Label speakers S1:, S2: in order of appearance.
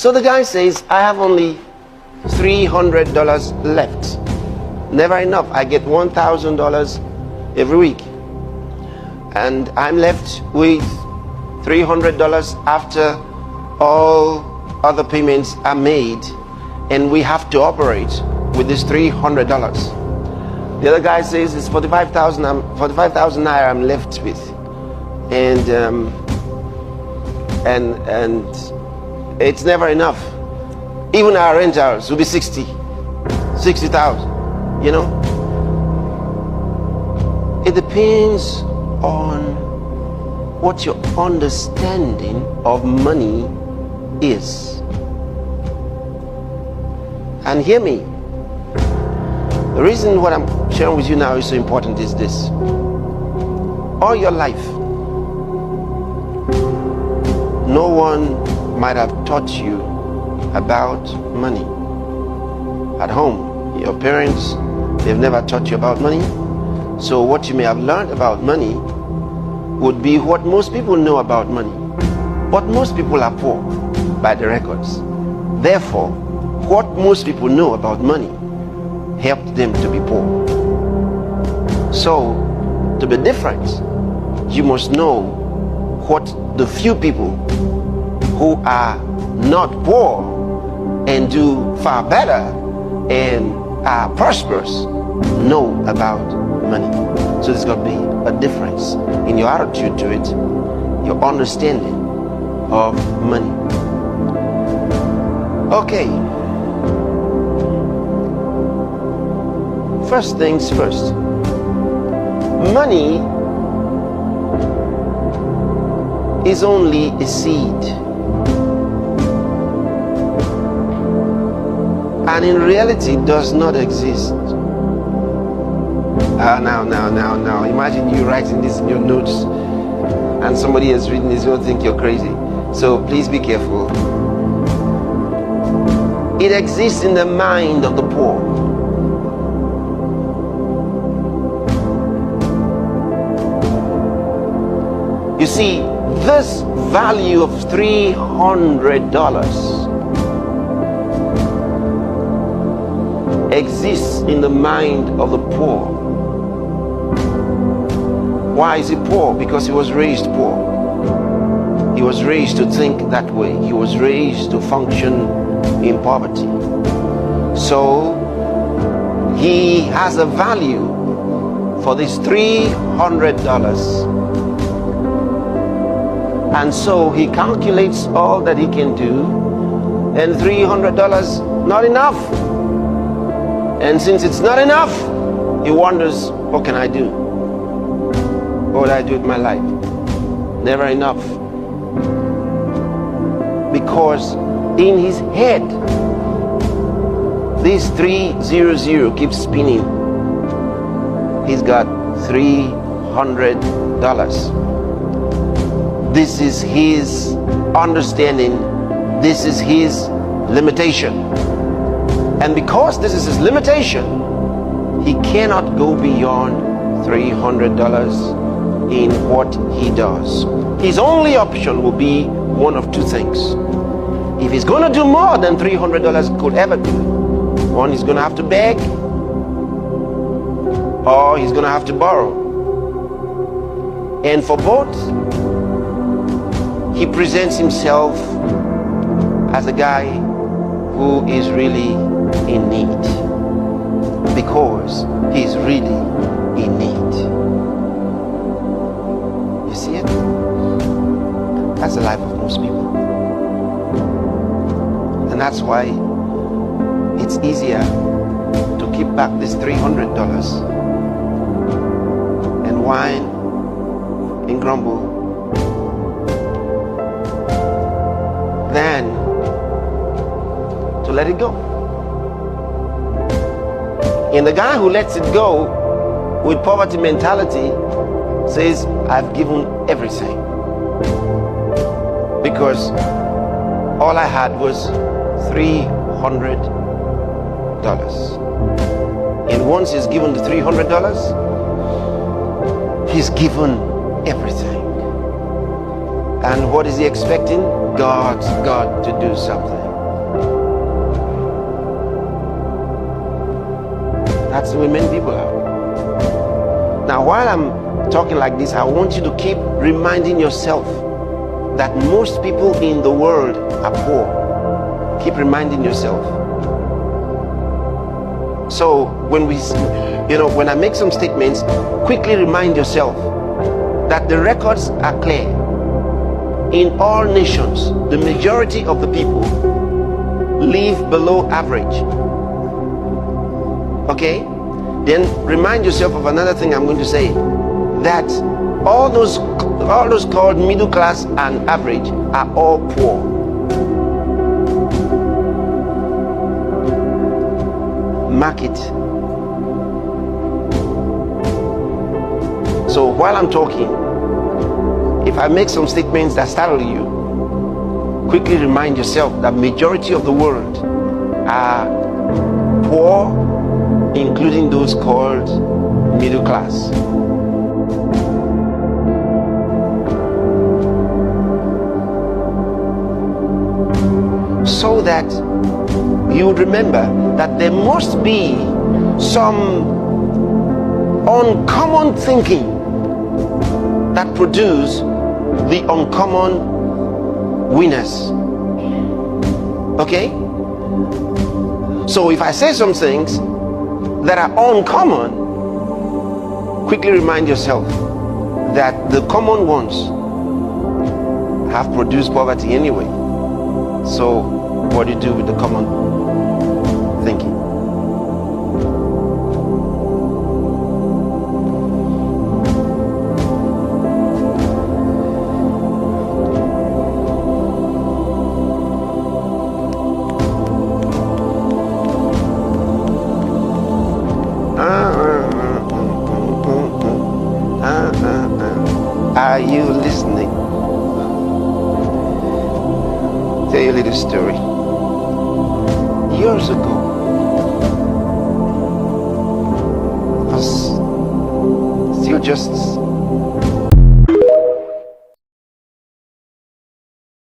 S1: So the guy says, I have only $300 left. Never enough. I get $1,000 every week. And I'm left with $300 after all other payments are made, and we have to operate with this $300. The other guy says it's 45,000 naira I'm left with, and it's never enough. Even our rent house will be 60,000. You know, it depends on what your understanding of money is. And hear me, the reason what I'm sharing with you now is so important is this: all your life, no one might have taught you about money. At home, your parents, they've never taught you about money. So what you may have learned about money would be what most people know about money. But most people are poor by the records. Therefore, what most people know about money helped them to be poor. So, to be different, you must know what the few people who are not poor and do far better and are prosperous know about money. So there's got to be a difference in your attitude to it, your understanding of money. Okay. First things first. Money is only a seed. And in reality does not exist. Now. Imagine you writing this in your notes and somebody has written this, will think you're crazy. So please be careful. It exists in the mind of the poor. You see, this value of $300 exists in the mind of the poor. Why is he poor? Because he was raised poor. He was raised to think that way. He was raised to function in poverty. So he has a value for this $300. And so he calculates all that he can do, and $300 not enough. And since it's not enough, he wonders, what can I do? What would I do with my life? Never enough. Because in his head, this 300 keeps spinning. He's got $300. This is his understanding. This is his limitation. And because this is his limitation, he cannot go beyond $300 in what he does. His only option will be one of two things. If he's going to do more than $300 could ever do, one, he's going to have to beg, or he's going to have to borrow. And for both, he presents himself as a guy who is really in need, because he's really in need. You see it? That's the life of most people. And that's why it's easier to keep back this $300 and whine and grumble than to let it go. And the guy who lets it go with poverty mentality says, I've given everything, because all I had was $300. And once he's given the $300, he's given everything. And what is he expecting? God's got to do something. That's the way many people are. Now, while I'm talking like this, I want you to keep reminding yourself that most people in the world are poor. Keep reminding yourself. So when I make some statements, quickly remind yourself that the records are clear. In all nations, the majority of the people live below average. Okay? Then remind yourself of another thing I'm going to say, that all those called middle class and average are all poor. Mark it. So while I'm talking, if I make some statements that startle you, quickly remind yourself that majority of the world are poor, including those called middle class. So that you would remember that there must be some uncommon thinking that produce the uncommon winners. Okay? So if I say some things that are uncommon, quickly remind yourself that the common ones have produced poverty anyway. So what do you do with the common thinking? Are you listening? Tell you a little story. Years ago, I was still just